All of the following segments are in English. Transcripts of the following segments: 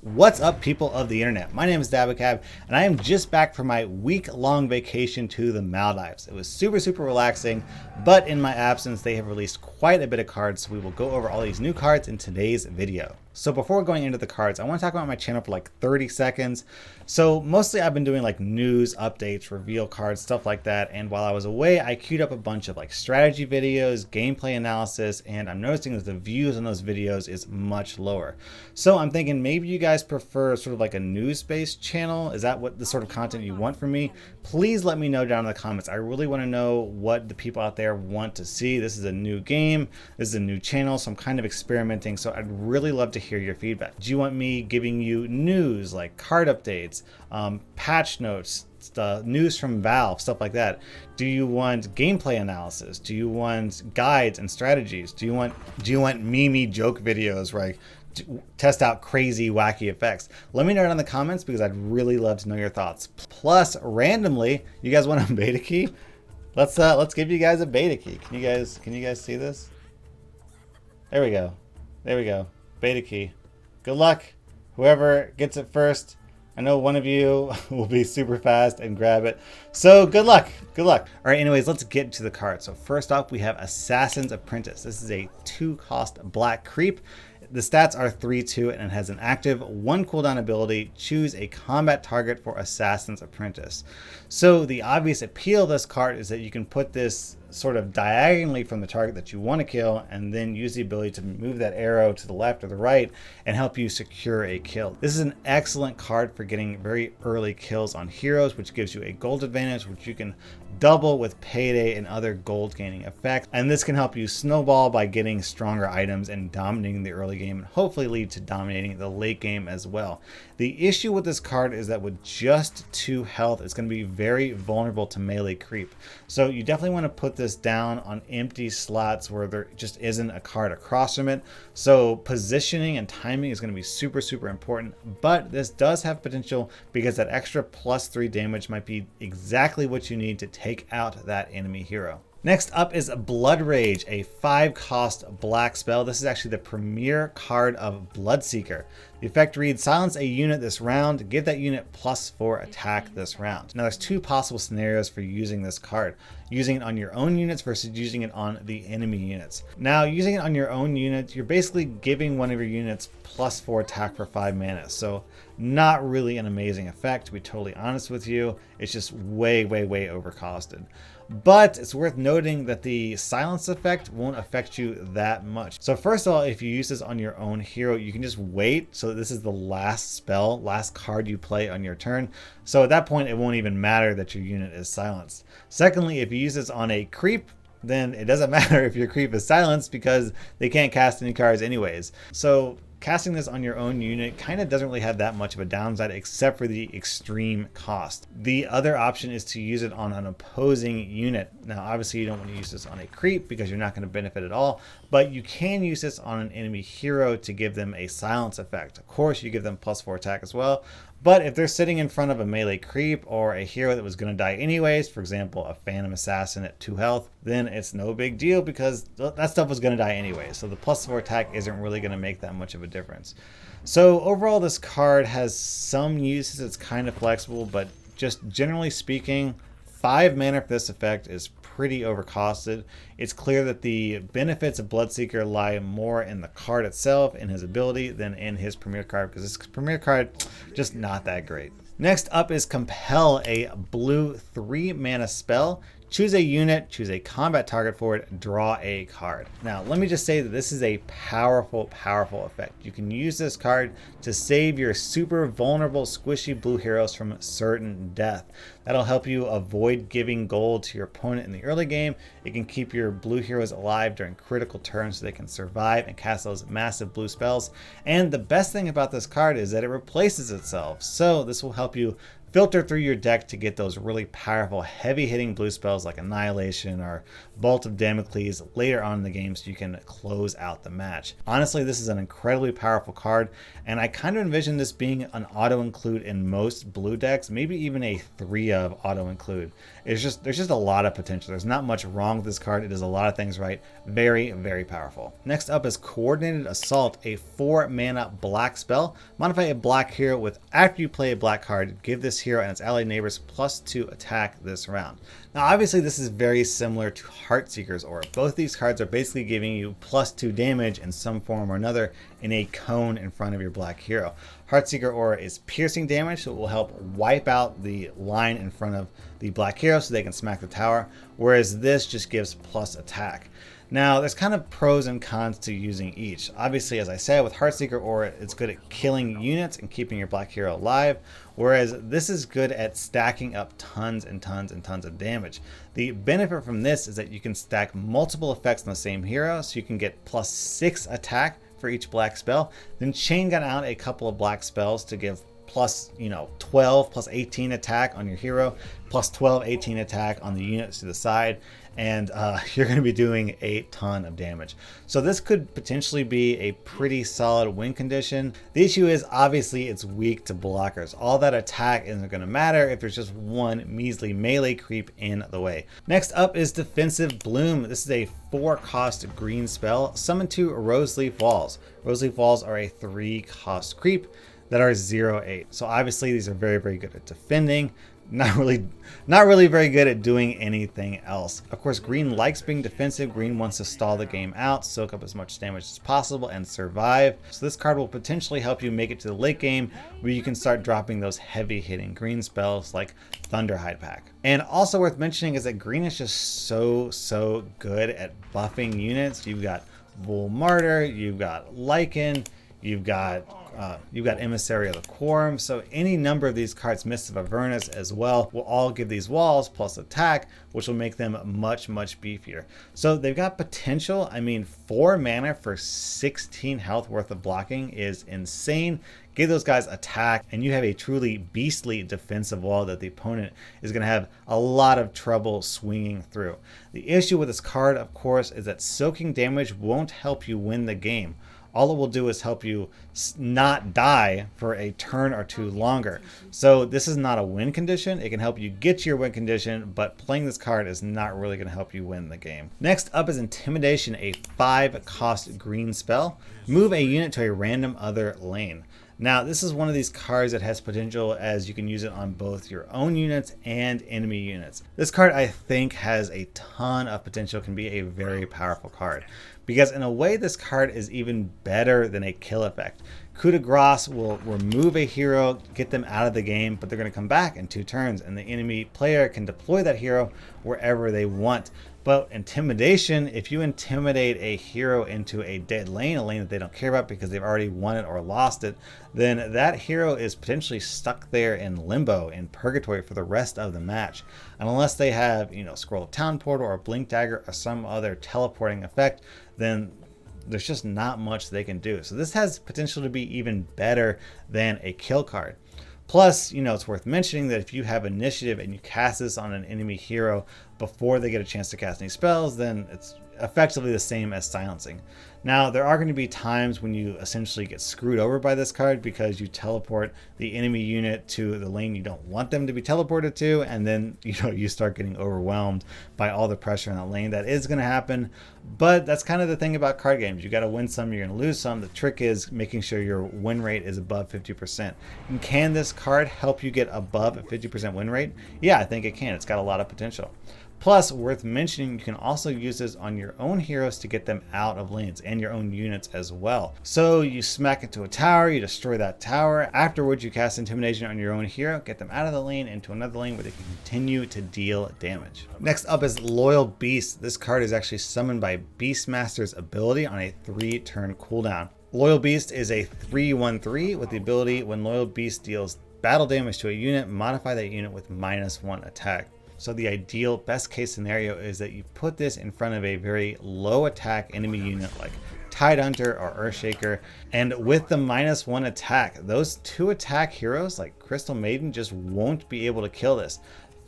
What's up, people of the internet? My name is Dabacab, and I am just back from my week-long vacation to the Maldives. It was super relaxing, but in my absence, they have released quite a bit of cards, so we will go over all these new cards in today's video. So before going into the cards, I want to talk about my channel for like 30 seconds. So mostly I've been doing like news, updates, reveal cards, stuff like that. And while I was away, I queued up a bunch of like strategy videos, gameplay analysis, and I'm noticing that the views on those videos is much lower. So I'm thinking maybe you guys prefer sort of like a news-based channel. Is that what the sort of content you want from me? Please let me know down in the comments. I really want to know what the people out there want to see. This is a new game. This is a new channel, so I'm kind of experimenting. So I'd really love to hear your feedback. Do you want me giving you news like card updates, patch notes, news from Valve, stuff like that? Do you want gameplay analysis? Do you want guides and strategies? Do you want meme joke videos where I test out crazy wacky effects? Let me know in the comments because I'd really love to know your thoughts. Plus, randomly, you guys want a beta key? Let's give you guys a beta key. Can you guys see this? There we go. There we go. Beta key. Good luck, whoever gets it first. I know one of you will be super fast and grab it. So good luck. Good luck. All right, anyways, let's get to the card. So first off, we have Assassin's Apprentice. This is a 2-cost black creep. The stats are 3/2 and it has an active 1 cooldown ability. Choose a combat target for Assassin's Apprentice. So the obvious appeal of this card is that you can put this sort of diagonally from the target that you want to kill and then use the ability to move that arrow to the left or the right and help you secure a kill. This is an excellent card for getting very early kills on heroes, which gives you a gold advantage, which you can double with payday and other gold gaining effects. And this can help you snowball by getting stronger items and dominating the early game and hopefully lead to dominating the late game as well. The issue with this card is that with just 2 health, it's going to be very vulnerable to melee creep. So you definitely want to put this down on empty slots where there just isn't a card across from it. So positioning and timing is going to be super important, but this does have potential because that extra +3 damage might be exactly what you need to take out that enemy hero. Next up is Blood Rage, a 5-cost black spell. This is actually the premier card of Bloodseeker. The effect reads, silence a unit this round, give that unit +4 attack this round. Now there's 2 possible scenarios for using this card. Using it on your own units versus using it on the enemy units. Now using it on your own units, you're basically giving one of your units +4 attack for 5 mana. So not really an amazing effect, to be totally honest with you. It's just way overcosted. But it's worth noting that the silence effect won't affect you that much. So first of all, if you use this on your own hero, you can just wait. So this is the last spell, last card you play on your turn. So at that point, it won't even matter that your unit is silenced. Secondly, if you use this on a creep, then it doesn't matter if your creep is silenced because they can't cast any cards anyways. So casting this on your own unit kind of doesn't really have that much of a downside except for the extreme cost. The other option is to use it on an opposing unit. Now obviously you don't want to use this on a creep because you're not going to benefit at all, but you can use this on an enemy hero to give them a silence effect. Of course you give them +4 attack as well, but if they're sitting in front of a melee creep or a hero that was going to die anyways, for example a phantom assassin at 2 health, then it's no big deal because that stuff was going to die anyway. So the +4 attack isn't really going to make that much of a difference. So overall this card has some uses. It's kind of flexible, but just generally speaking, 5 mana for this effect is pretty overcosted. It's clear that the benefits of Bloodseeker lie more in the card itself, in his ability, than in his premier card, because this premier card just not that great. Next up is Compel, a blue 3 mana spell. Choose a unit, choose a combat target for it, draw a card. Now, let me just say that this is a powerful effect. You can use this card to save your super vulnerable, squishy blue heroes from certain death. That'll help you avoid giving gold to your opponent in the early game. It can keep your blue heroes alive during critical turns so they can survive and cast those massive blue spells. And the best thing about this card is that it replaces itself. So this will help you filter through your deck to get those really powerful, heavy-hitting blue spells like Annihilation or Bolt of Damocles later on in the game so you can close out the match. Honestly, this is an incredibly powerful card, and I kind of envision this being an auto-include in most blue decks, maybe even a 3-of auto-include. There's just a lot of potential. There's not much wrong with this card. It does a lot of things right. Very, very powerful. Next up is Coordinated Assault, a 4-mana black spell. Modify a black hero with, after you play a black card, give this hero and its allied neighbors +2 attack this round. Now obviously this is very similar to Heartseeker's Aura. Both these cards are basically giving you +2 damage in some form or another in a cone in front of your black hero. Heartseeker Aura is piercing damage, so it will help wipe out the line in front of the black hero so they can smack the tower, whereas this just gives plus attack. Now, there's kind of pros and cons to using each. Obviously, as I said, with Heartseeker Aura, it's good at killing units and keeping your black hero alive, whereas this is good at stacking up tons and tons and tons of damage. The benefit from this is that you can stack multiple effects on the same hero, so you can get +6 attack for each black spell, then chain gun out a couple of black spells to give plus 12 plus 18 attack on your hero, plus 12 18 attack on the units to the side, and you're going to be doing a ton of damage. So this could potentially be a pretty solid win condition. The issue is obviously it's weak to blockers. All that attack isn't going to matter if there's just one measly melee creep in the way. Next up is Defensive Bloom. This is a 4-cost green spell. Summon 2 Roseleaf Walls. Roseleaf Walls are a 3-cost creep that are 0/8. So obviously these are very, very good at defending. Not really very good at doing anything else. Of course, green likes being defensive. Green wants to stall the game out, soak up as much damage as possible, and survive. So this card will potentially help you make it to the late game where you can start dropping those heavy hitting green spells like Thunderhide Pack. And also worth mentioning is that green is just so good at buffing units. You've got Bull Martyr, you've got Lycan, you've got Emissary of the Quorum, so any number of these cards, Mists of Avernus as well, will all give these walls plus attack, which will make them much beefier. So they've got potential. I mean, 4 mana for 16 health worth of blocking is insane. Give those guys attack, and you have a truly beastly defensive wall that the opponent is going to have a lot of trouble swinging through. The issue with this card, of course, is that soaking damage won't help you win the game. All it will do is help you not die for a turn or two longer. So this is not a win condition. It can help you get to your win condition, but playing this card is not really going to help you win the game. Next up is Intimidation, a 5-cost green spell. Move a unit to a random other lane. Now, this is one of these cards that has potential as you can use it on both your own units and enemy units. This card, I think, has a ton of potential, can be a very powerful card. Because in a way, this card is even better than a kill effect. Coup de grace will remove a hero, get them out of the game, but they're going to come back in 2 turns, and the enemy player can deploy that hero wherever they want. But Intimidation, if you intimidate a hero into a dead lane, a lane that they don't care about because they've already won it or lost it, then that hero is potentially stuck there in limbo, in purgatory for the rest of the match. And unless they have, Scroll of Town Portal or Blink Dagger or some other teleporting effect, then there's just not much they can do. So this has potential to be even better than a kill card. Plus, it's worth mentioning that if you have initiative and you cast this on an enemy hero before they get a chance to cast any spells, then it's effectively the same as silencing. Now, there are going to be times when you essentially get screwed over by this card because you teleport the enemy unit to the lane you don't want them to be teleported to, and then you start getting overwhelmed by all the pressure in that lane. That is going to happen, but that's kind of the thing about card games. You got to win some, you're going to lose some. The trick is making sure your win rate is above 50%. And can this card help you get above a 50% win rate? Yeah, I think it can. It's got a lot of potential. Plus, worth mentioning, you can also use this on your own heroes to get them out of lanes and your own units as well. So you smack it to a tower, you destroy that tower. Afterwards, you cast Intimidation on your own hero, get them out of the lane into another lane where they can continue to deal damage. Next up is Loyal Beast. This card is actually summoned by Beastmaster's ability on a 3-turn cooldown. Loyal Beast is a 3/1/3 with the ability when Loyal Beast deals battle damage to a unit, modify that unit with -1 attack. So the ideal best case scenario is that you put this in front of a very low attack enemy unit like Tidehunter or Earthshaker. And with the -1 attack, those 2 attack heroes like Crystal Maiden just won't be able to kill this.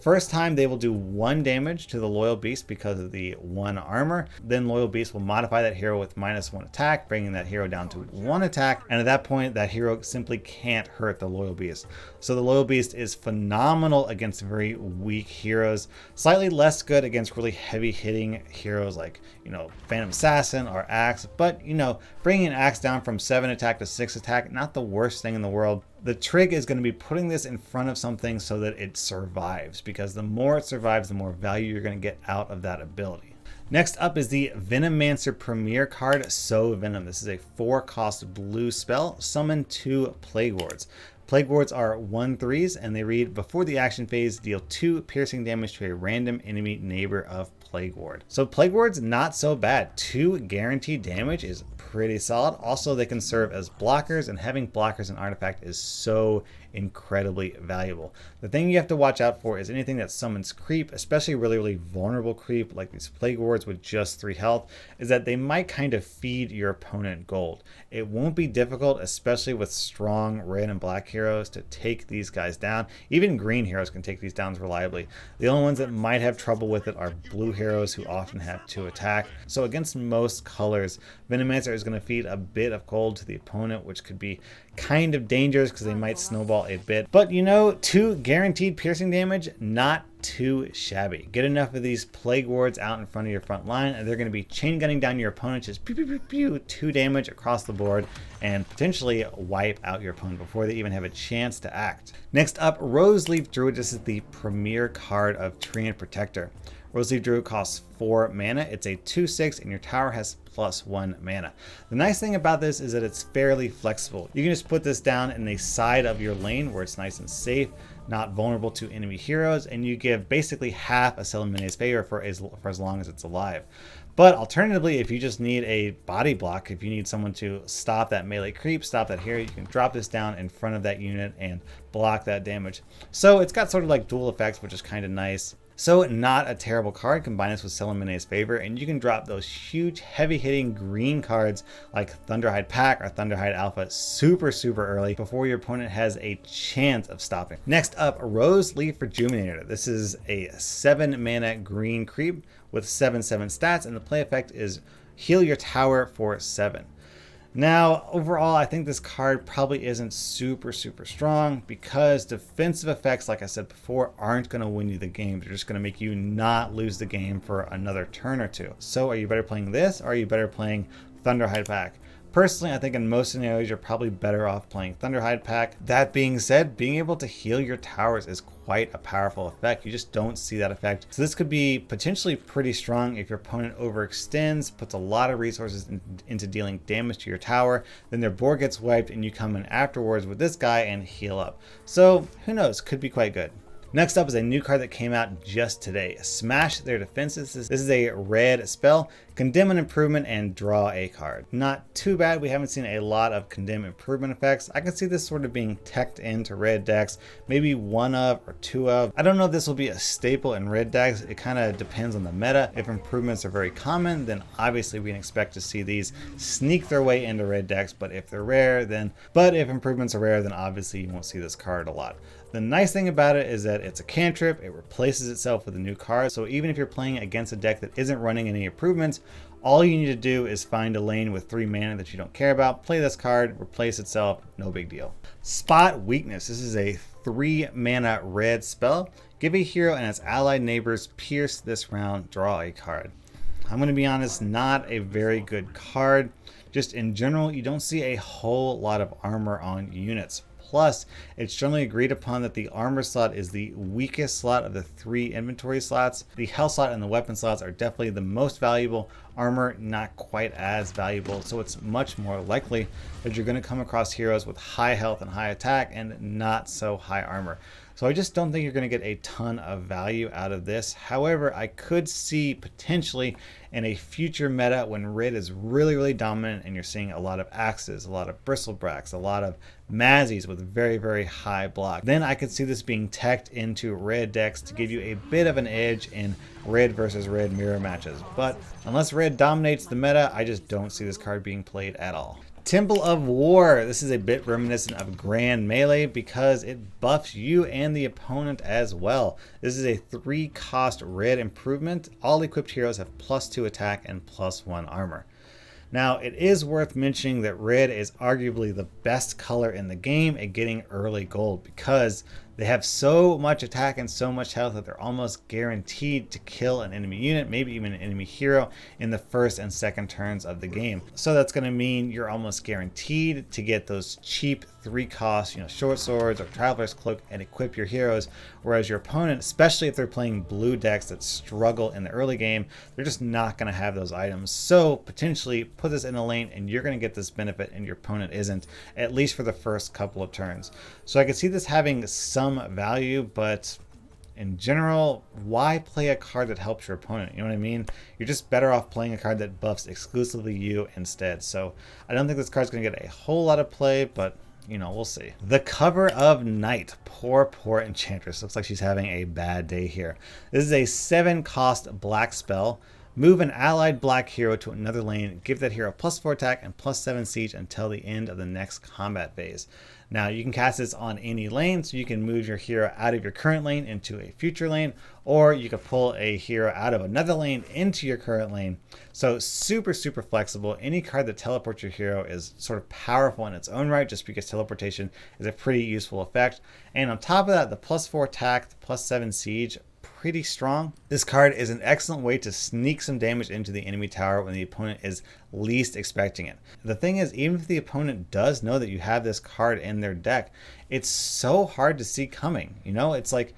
First time they will do 1 damage to the Loyal Beast because of the 1 armor. Then Loyal Beast will modify that hero with -1 attack, bringing that hero down to 1 attack. And at that point, that hero simply can't hurt the Loyal Beast. So the Loyal Beast is phenomenal against very weak heroes. Slightly less good against really heavy hitting heroes like, Phantom Assassin or Axe. But, bringing an Axe down from 7 attack to 6 attack, not the worst thing in the world. The trick is going to be putting this in front of something so that it survives, because the more it survives, the more value you're going to get out of that ability. Next up is the Venomancer Premier card, Sow Venom. This is a 4-cost blue spell. Summon 2 Plague Wards. Plague Wards are 1/3s, and they read, before the action phase, deal 2 piercing damage to a random enemy neighbor of Plague Ward. So Plague Ward's not so bad. 2 guaranteed damage is pretty solid. Also, they can serve as blockers, and having blockers in Artifact is so incredibly valuable. The thing you have to watch out for is anything that summons creep, especially really vulnerable creep like these Plague Wards with just 3 health, is that they might kind of feed your opponent gold. It won't be difficult, especially with strong red and black heroes, to take these guys down. Even green heroes can take these down reliably. The only ones that might have trouble with it are blue heroes, who often have 2 attack. So against most colors, Venomancer is going to feed a bit of gold to the opponent, which could be kind of dangerous because they might snowball a bit. But 2 guaranteed piercing damage, not too shabby. Get enough of these Plague Wards out in front of your front line, and they're going to be chain gunning down your opponent, just pew, pew, pew, pew, 2 damage across the board, and potentially wipe out your opponent before they even have a chance to act. Next up, Roseleaf Druid. This is the premier card of Treant Protector. Roseleaf Druid costs 4 mana. It's a 2/6, and your tower has +1 mana. The nice thing about this is that it's fairly flexible. You can just put this down in the side of your lane where it's nice and safe, not vulnerable to enemy heroes, and you give basically half a Celemene's favor for as long as it's alive. But alternatively, if you just need a body block, if you need someone to stop that melee creep, stop that hero, you can drop this down in front of that unit and block that damage. So it's got sort of like dual effects, which is kind of nice. So not a terrible card. Combine this with Celemene's Favor, and you can drop those huge heavy-hitting green cards like Thunderhide Pack or Thunderhide Alpha super early before your opponent has a chance of stopping. Next up, Roseleaf Rejuvenator. This is a 7 mana green creep with 7/7 stats, and the play effect is heal your tower for 7. Now, overall, I think this card probably isn't super strong, because defensive effects, like I said before, aren't going to win you the game. They're just going to make you not lose the game for another turn or 2. So are you better playing this, or are you better playing Thunderhide Pack? Personally, I think in most scenarios, you're probably better off playing Thunderhide Pack. That being said, being able to heal your towers is quite a powerful effect. You just don't see that effect. So this could be potentially pretty strong if your opponent overextends, puts a lot of resources into dealing damage to your tower, then their board gets wiped and you come in afterwards with this guy and heal up. So who knows, could be quite good. Next up is a new card that came out just today. Smash Their Defenses. This is a red spell. Condemn an improvement and draw a card. Not too bad. We haven't seen a lot of condemn improvement effects. I can see this sort of being teched into red decks, maybe 1 of or 2 of. I don't know if this will be a staple in red decks. It kind of depends on the meta. If improvements are very common, then obviously we can expect to see these sneak their way into red decks. But if they're rare, if improvements are rare, then obviously you won't see this card a lot. The nice thing about it is that it's a cantrip. It replaces itself with a new card. So even if you're playing against a deck that isn't running any improvements, all you need to do is find a lane with 3 mana that you don't care about, play this card, replace itself, no big deal. Spot Weakness. This is a 3 mana red spell. Give a hero and its allied neighbors pierce this round, draw a card. I'm going to be honest, not a very good card. Just in general, you don't see a whole lot of armor on units. Plus, it's generally agreed upon that the armor slot is the weakest slot of the 3 inventory slots. The health slot and the weapon slots are definitely the most valuable. Armor, not quite as valuable. So it's much more likely that you're going to come across heroes with high health and high attack and not so high armor. So I just don't think you're going to get a ton of value out of this. However, I could see potentially in a future meta when red is really dominant and you're seeing a lot of axes, a lot of bristlebracks, a lot of mazzies with very high block. Then I could see this being teched into red decks to give you a bit of an edge in red versus red mirror matches. But unless red dominates the meta, I just don't see this card being played at all. Temple of War. This is a bit reminiscent of Grand Melee because it buffs you and the opponent as well. This is a 3-cost red improvement. All equipped heroes have +2 attack and +1 armor. Now, it is worth mentioning that red is arguably the best color in the game at getting early gold because they have so much attack and so much health that they're almost guaranteed to kill an enemy unit, maybe even an enemy hero, in the first and second turns of the game. So that's going to mean you're almost guaranteed to get those cheap 3-cost, short swords or traveler's cloak and equip your heroes, whereas your opponent, especially if they're playing blue decks that struggle in the early game, they're just not going to have those items. So potentially put this in a lane and you're going to get this benefit and your opponent isn't, at least for the first couple of turns. So I could see this having some value, but in general, why play a card that helps your opponent? You know what I mean? You're just better off playing a card that buffs exclusively you instead. So I don't think this card's going to get a whole lot of play, but we'll see. The Cover of Night. Poor Enchantress. Looks like she's having a bad day here. This is a 7-cost black spell. Move an allied black hero to another lane, give that hero +4 attack and +7 siege until the end of the next combat phase. Now, you can cast this on any lane, so you can move your hero out of your current lane into a future lane, or you can pull a hero out of another lane into your current lane. So super flexible. Any card that teleports your hero is sort of powerful in its own right, just because teleportation is a pretty useful effect. And on top of that, the +4 attack, the +7 siege, pretty strong. This card is an excellent way to sneak some damage into the enemy tower when the opponent is least expecting it. The thing is, even if the opponent does know that you have this card in their deck, it's so hard to see coming. It's like,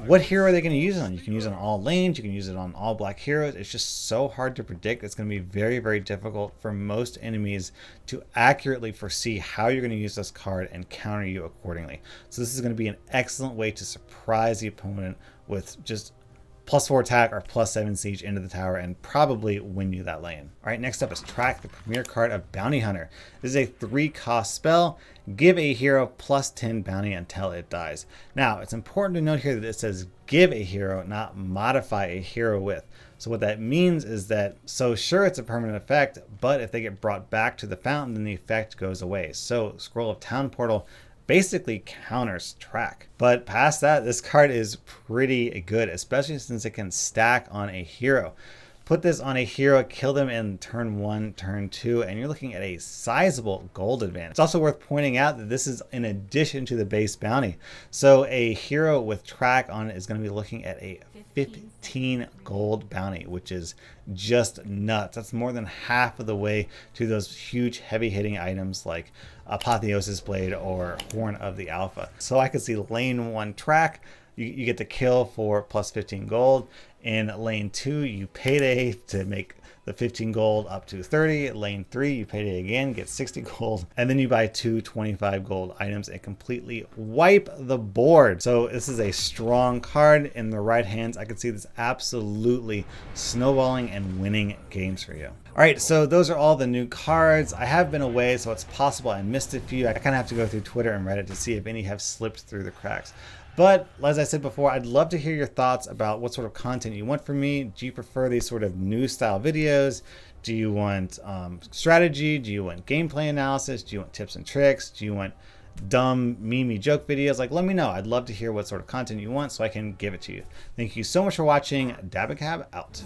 what hero are they going to use it on? You can use it on all lanes, you can use it on all black heroes. It's just so hard to predict. It's going to be very difficult for most enemies to accurately foresee how you're going to use this card and counter you accordingly. So this is going to be an excellent way to surprise the opponent with just +4 attack or +7 siege into the tower and probably win you that lane. All right, next up is Track, the premier card of Bounty Hunter. This is a 3-cost spell. Give a hero +10 bounty until it dies. Now, it's important to note here that it says give a hero, not modify a hero with. So what that means is that, sure, it's a permanent effect, but if they get brought back to the fountain, then the effect goes away. So Scroll of Town Portal basically counters Track. But past that, this card is pretty good, especially since it can stack on a hero. Put this on a hero, kill them in turn 1, turn 2, and you're looking at a sizable gold advantage. It's also worth pointing out that this is in addition to the base bounty. So a hero with Track on it is going to be looking at a 15 gold bounty, which is just nuts. That's more than half of the way to those huge heavy hitting items like Apotheosis Blade or Horn of the Alpha. So I could see lane 1 Track, you get the kill for +15 gold. In lane 2, you payday to make the 15 gold up to 30. Lane 3, you payday again, get 60 gold. And then you buy 2 25 gold items and completely wipe the board. So this is a strong card. In the right hands, I could see this absolutely snowballing and winning games for you. All right, so those are all the new cards. I have been away, so it's possible I missed a few. I kind of have to go through Twitter and Reddit to see if any have slipped through the cracks. But as I said before, I'd love to hear your thoughts about what sort of content you want from me. Do you prefer these sort of new style videos? Do you want strategy? Do you want gameplay analysis? Do you want tips and tricks? Do you want dumb meme joke videos? Like, let me know. I'd love to hear what sort of content you want so I can give it to you. Thank you so much for watching. Dabacab out.